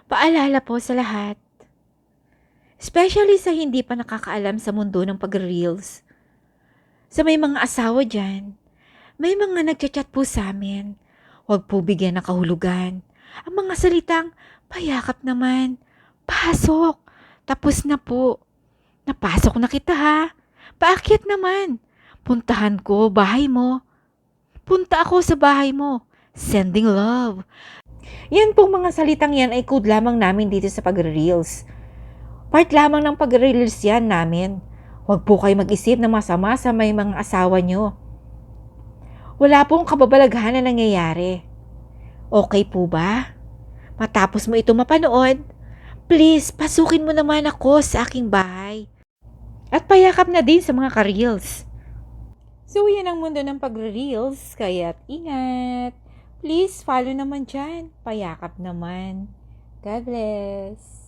Paalala po sa lahat, especially sa hindi pa nakakaalam sa mundo ng pag-reels. Sa may mga asawa dyan, may mga nagchat-chat po sa amin. Huwag po bigyan ng kahulugan. Ang mga salitang, payakap naman, pasok, tapos na po. Napasok na kita ha. Paakyat naman. Puntahan ko bahay mo. Punta ako sa bahay mo. Sending love. Yan pong mga salitang yan ay code lamang namin dito sa pag-reels. Part lamang ng pag-reels yan namin. Huwag po kayo mag-isip na masama sa may mga asawa nyo. Wala pong kababalaghan na nangyayari. Okay po ba? Matapos mo ito mapanood, please pasukin mo naman ako sa aking bahay. At payakap na din sa mga ka-reels. So yan ang mundo ng pag-reels, kaya't ingat. Please follow naman dyan. Payakap naman. God bless.